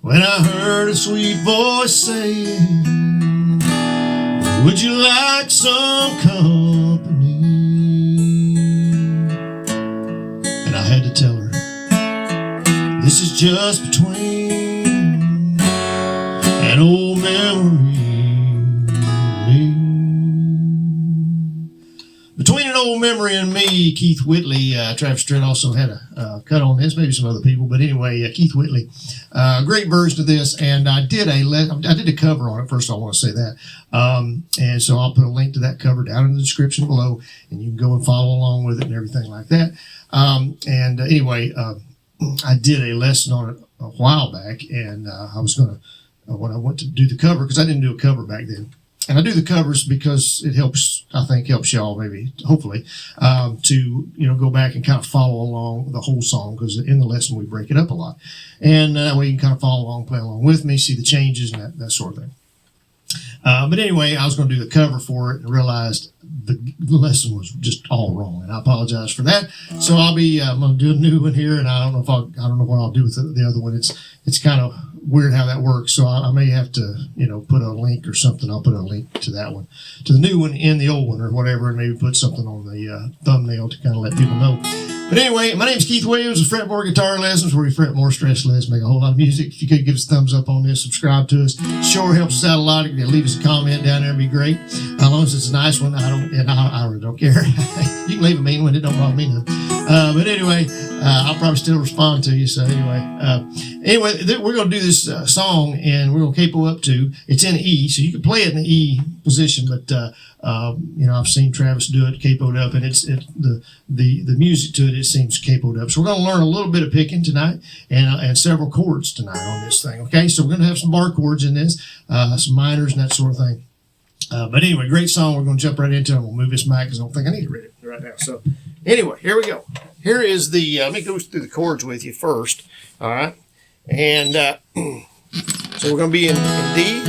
when I heard a sweet voice saying, would you like some company? And I had to tell her, this is just between an old memory and me. Between an old memory and me, Keith Whitley. Travis Tritt also had a cut on this, maybe some other people, but anyway, Keith Whitley. Great version of this, and I did a cover on it. First, I want to say that, and so I'll put a link to that cover down in the description below, and you can go and follow along with it and everything like that. Anyway, I did a lesson on it a while back, and I was going to when I went to do the cover, because I didn't do a cover back then. And I do the covers because it helps, I think, helps y'all maybe, hopefully, to, go back and kind of follow along the whole song, because in the lesson we break it up a lot. And that way you can kind of follow along, play along with me, see the changes and that sort of thing. But anyway, I was going to do the cover for it and realized the lesson was just all wrong, and I apologize for that. So I'm going to do a new one here, and I don't know what I'll do with the other one. It's kind of weird how that works, so I may have to put a link or something. I'll put a link to that one, to the new one in the old one or whatever, and maybe put something on the thumbnail to kind of let people know. But anyway, my name is Keith Williams with Fretboard Guitar Lessons, where we fret more, stress less, make a whole lot of music. If you could give us a thumbs up on this, subscribe to us, sure helps us out a lot. If you leave us a comment down there, it'd be great. As long as it's a nice one, I really don't care. You can leave a mean one, it don't bother me none. But anyway, I'll probably still respond to you. So anyway, we're going to do this song, and we're going to capo up to. It's in E, so you can play it in the E position, but I've seen Travis do it capoed up, and the music to it seems capoed up. So we're going to learn a little bit of picking tonight, and several chords tonight on this thing. Okay, so we're going to have some bar chords in this, some minors and that sort of thing. But anyway, great song. We're going to jump right into it. I'm going to move this mic because I don't think I need to read it right now. So anyway, here we go. Here is let me go through the chords with you first. All right. And so we're going to be in D.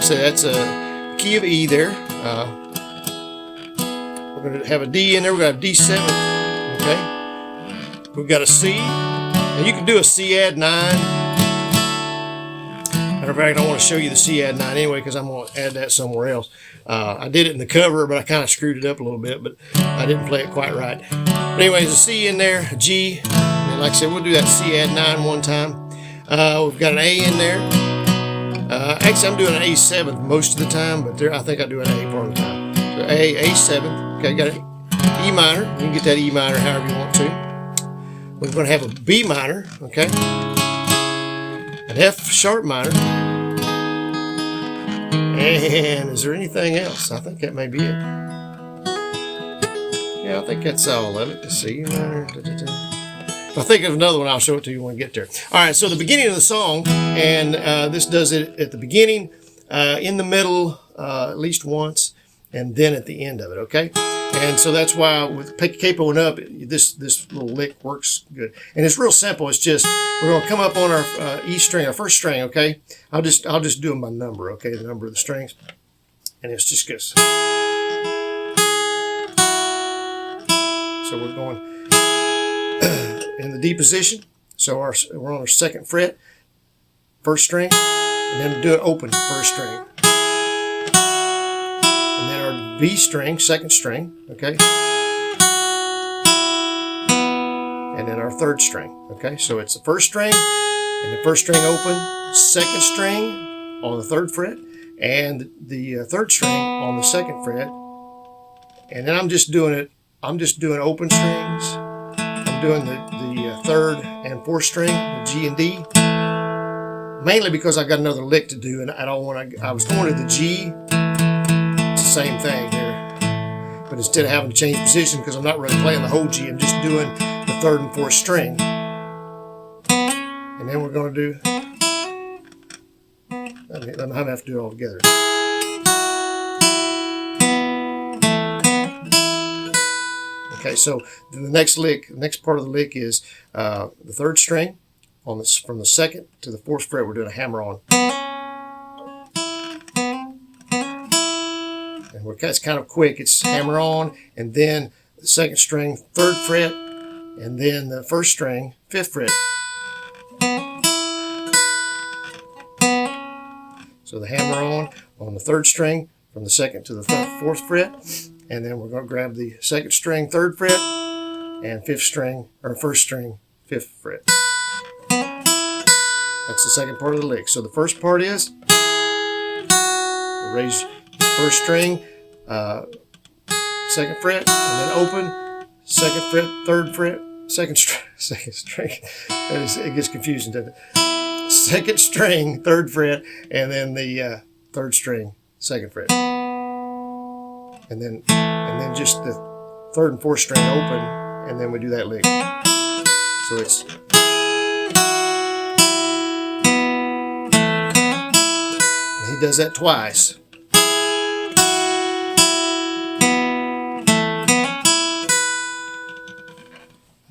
So that's a key of E there. We're going to have a D in there. We're going to have D7. Okay. We've got a C. And you can do a C add 9. Matter of fact, I want to show you the C add 9 anyway, because I'm going to add that somewhere else. I did it in the cover, but I kind of screwed it up a little bit, but I didn't play it quite right. But anyways, a C in there, a G, and like I said, we'll do that C add 9 one time. We've got an A in there. Actually, I'm doing an A7 most of the time, but I think I do an A part of the time. So A7, okay, got an E minor. You can get that E minor however you want to. We're going to have a B minor, okay, an F sharp minor. And is there anything else? I think that may be it. Yeah, I think that's all of it. Let's see. If I think of another one, I'll show it to you when we get there. All right, so the beginning of the song, and this does it at the beginning, in the middle, at least once, and then at the end of it, okay? And so that's why with capoing up, this little lick works good. And it's real simple. It's just, we're going to come up on our E string, our first string, okay? I'll just do them by number, okay? The number of the strings. And it's just this. So we're going in the D position. So we're on our second fret, first string, and then do an open first string. And then our B string, second string, okay? And then our third string, okay? So it's the first string, and the first string open, second string on the third fret, and the third string on the second fret. And then I'm just doing open strings. I'm doing the third and fourth string, the G and D, mainly because I got another lick to do, and I was going to the G. It's the same thing here, but instead of having to change position, because I'm not really playing the whole G, I'm just doing the third and fourth string. And then we're going to do, I'm going to have to do it all together. Okay, so then the next part of the lick is the third string from the second to the fourth fret. We're doing a hammer on, and it's kind of quick. It's hammer on, and then the second string, third fret, and then the first string, fifth fret. So the hammer on the third string from the second to the fourth fret, and then we're going to grab the second string, third fret, and fifth string, or first string, fifth fret. That's the second part of the lick. So the first part is raise first string, second fret, and then open, second fret, third fret, second string. It gets confusing, doesn't it? Second string, third fret, and then the third string, second fret, and then just the third and fourth string open, and then we do that lick. So it's he does that twice.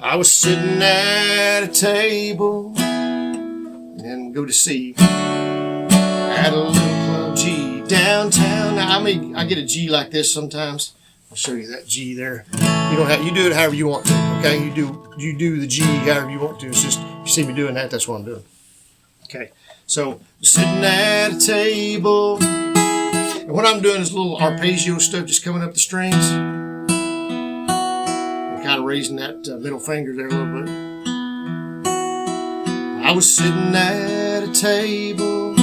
I was sitting at a table, and go to C, at a little club G downtown. Now, I get a G like this sometimes. I'll show you that G there. You do it however you want to. Okay, you do the G however you want to. It's just you see me doing that, that's what I'm doing. Okay, so sitting at a table, and what I'm doing is a little arpeggio stuff, just coming up the strings. Kind of raising that middle finger there a little bit. I was sitting at a table,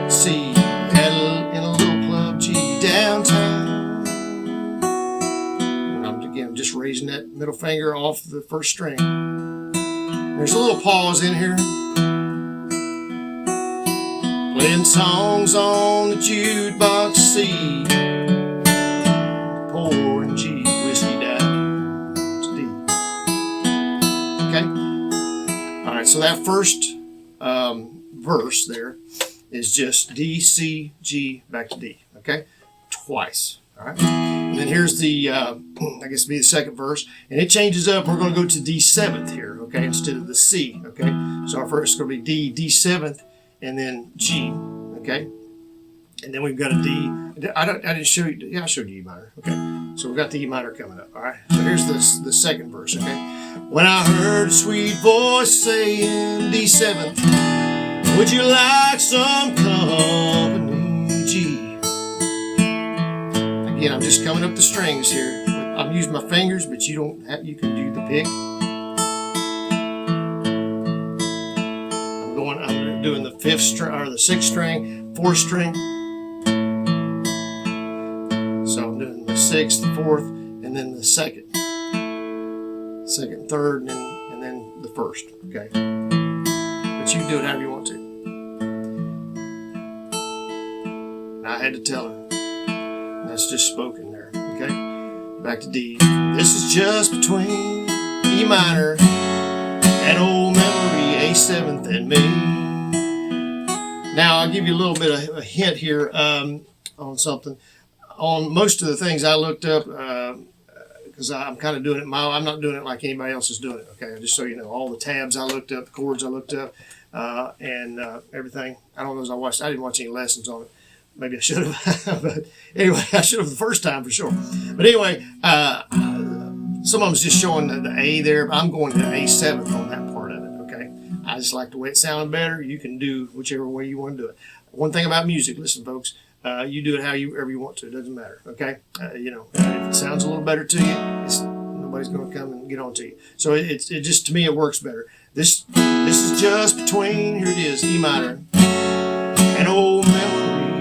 C, in a little club G downtown. And I'm again just raising that middle finger off the first string. There's a little pause in here. Playing songs on the jukebox, C, pouring G, whiskey down. Okay. All right. So that first verse there is just D, C, G, back to D. Okay. Twice. All right. And then here's the, I guess it'd be the second verse, and it changes up. We're going to go to D seventh here. Okay. Instead of the C. Okay. So our first is going to be D seventh, and then G. Okay. And then we've got a D. I didn't show you. Yeah, I showed you E minor. Okay. So we've got the E minor coming up. All right. So here's the second verse. Okay. When I heard a sweet voice saying D seventh, would you like some company, G? Again, I'm just coming up the strings here. I'm using my fingers, but you can do the pick. I'm doing the fifth string or the sixth string, fourth string. So I'm doing the sixth, the fourth, and then the second, third, and then the first. Okay, but you can do it however you want to. And I had to tell her. That's just spoken there. Okay, back to D. This is just between E minor and old memory, A seventh, and me. Now I'll give you a little bit of a hint here on something. On most of the things I looked up, because I'm kind of doing it I'm not doing it like anybody else is doing it. Okay, just so you know, all the tabs I looked up, the chords I looked up, and everything. I don't know as I didn't watch any lessons on it. Maybe I should have, but anyway, I should have the first time for sure. But anyway, some of them's just showing the A there, but I'm going to A seventh on that part of it. Okay, I just like the way it sounded better. You can do whichever way you want to do it. One thing about music, listen, folks. You do it however you want to. It doesn't matter. Okay, if it sounds a little better to you, nobody's going to come and get on to you. So it just to me it works better. This is just between, here it is, E minor and old memory,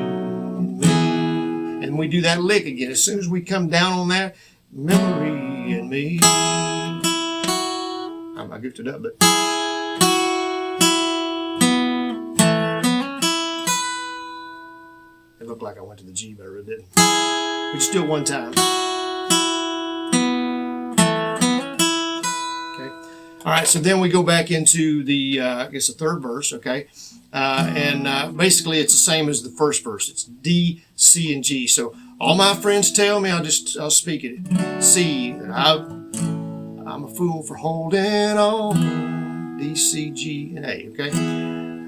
and we do that lick again. As soon as we come down on that, memory and me. I goofed it up, but. It looked like I went to the G, but I really didn't. We just do it one time. Okay. All right, so then we go back into the, I guess the third verse, okay? And basically it's the same as the first verse. It's D, C, and G. So all my friends tell me, I'll speak it. C, I'm a fool for holding on. D, C, G, and A, okay?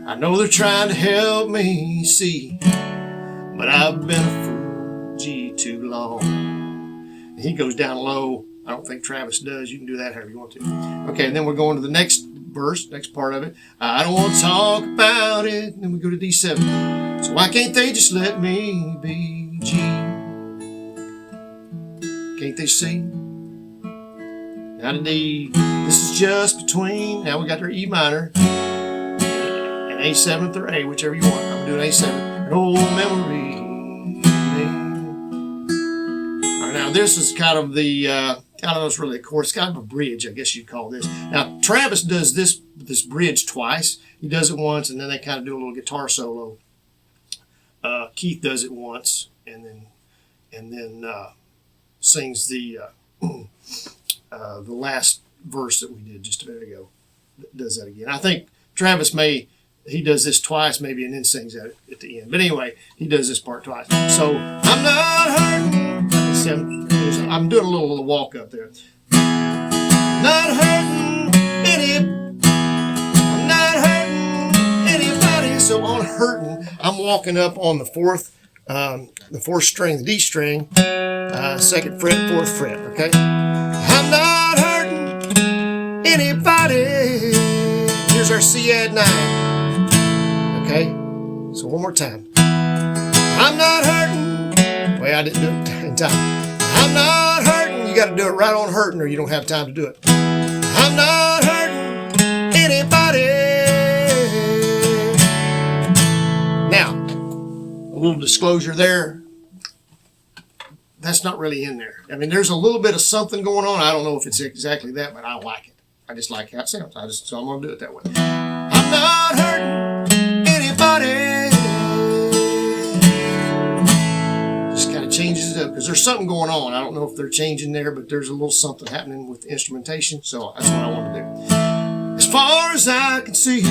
I know they're trying to help me, C. But I've been a fool, G, too long. And he goes down low. I don't think Travis does. You can do that however you want to. Okay, and then we're going to the next verse, next part of it. I don't want to talk about it. And then we go to D7. So why can't they just let me be G? Can't they see? Now to D. This is just between. Now we got our E minor and A7th or A, whichever you want. I'm doing A7. An old memory. All right, now this is kind of the. I don't know, it's really a chord. It's kind of a bridge, I guess you'd call this. Now, Travis does this bridge twice. He does it once, and then they kind of do a little guitar solo. Keith does it once, and then sings the last verse that we did just a minute ago. Does that again. I think Travis he does this twice maybe, and then sings at the end. But anyway, he does this part twice. So, I'm not hurting. I'm doing a little walk up there. Not hurting I'm not hurting anybody. So on hurting, I'm walking up on the fourth string, the D string, second fret, fourth fret. Okay. I'm not hurting anybody. Here's our C add 9. Okay. So one more time. I'm not hurting. Wait, I didn't do it in time. I'm not hurting. You got to do it right on hurting, or you don't have time to do it. I'm not hurting anybody. Now, a little disclosure there. That's not really in there. I mean, there's a little bit of something going on. I don't know if it's exactly that, but I like it. I just like how it sounds. So I'm going to do it that way. I'm not hurting anybody. Changes it up because there's something going on. I don't know if they're changing there, but there's a little something happening with the instrumentation, so that's what I want to do. As far as I can see, D.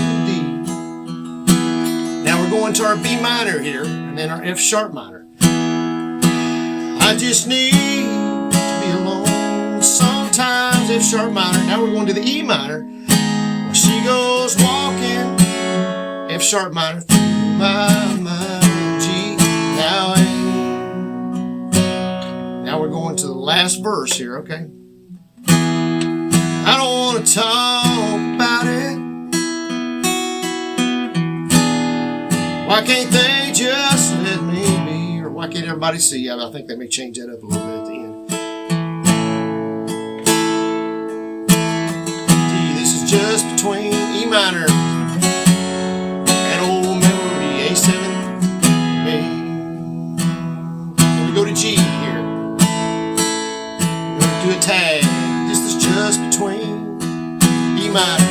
Now we're going to our B minor here, and then our F sharp minor. I just need to be alone sometimes, F sharp minor. Now we're going to the E minor. Where she goes walking, F sharp minor through my mind, G. Now we're going to the last verse here, okay? I don't want to talk about it. Why can't they just let me be? Or why can't everybody see? I think they may change that up a little bit at the end. D, this is just between E minor and old memory, A7, A. And we go to G here. Do a tag. This is just between E minor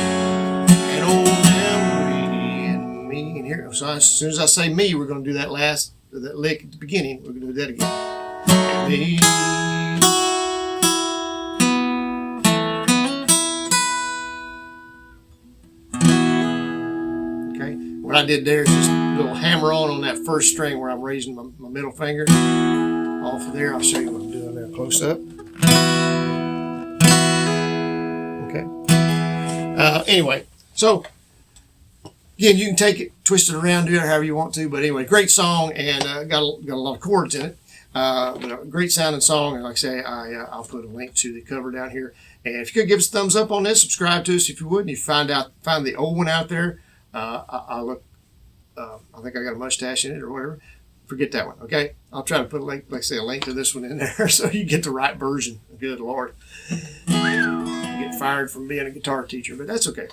and old memory and me. And here, so as soon as I say me, we're going to do that lick at the beginning. We're going to do that again. Me. Okay. What I did there is just a little hammer on that first string where I'm raising my middle finger. Off of there, I'll show you what I'm doing there close up. Anyway, so again, you can take it, twist it around, do it however you want to. But anyway, great song, and got a lot of chords in it. But a great sounding song, and like I say, I'll put a link to the cover down here. And if you could give us a thumbs up on this, subscribe to us if you would, and you find the old one out there. I think I got a mustache in it or whatever. Forget that one, okay? I'll try to put a link, like I say, a link to this one in there so you get the right version. Good Lord. Get fired from being a guitar teacher, but that's okay.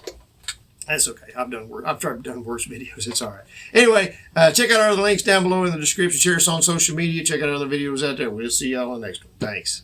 That's okay. I've done worse videos. It's all right. Anyway, check out our other links down below in the description. Share us on social media. Check out other videos out there. We'll see y'all on the next one. Thanks.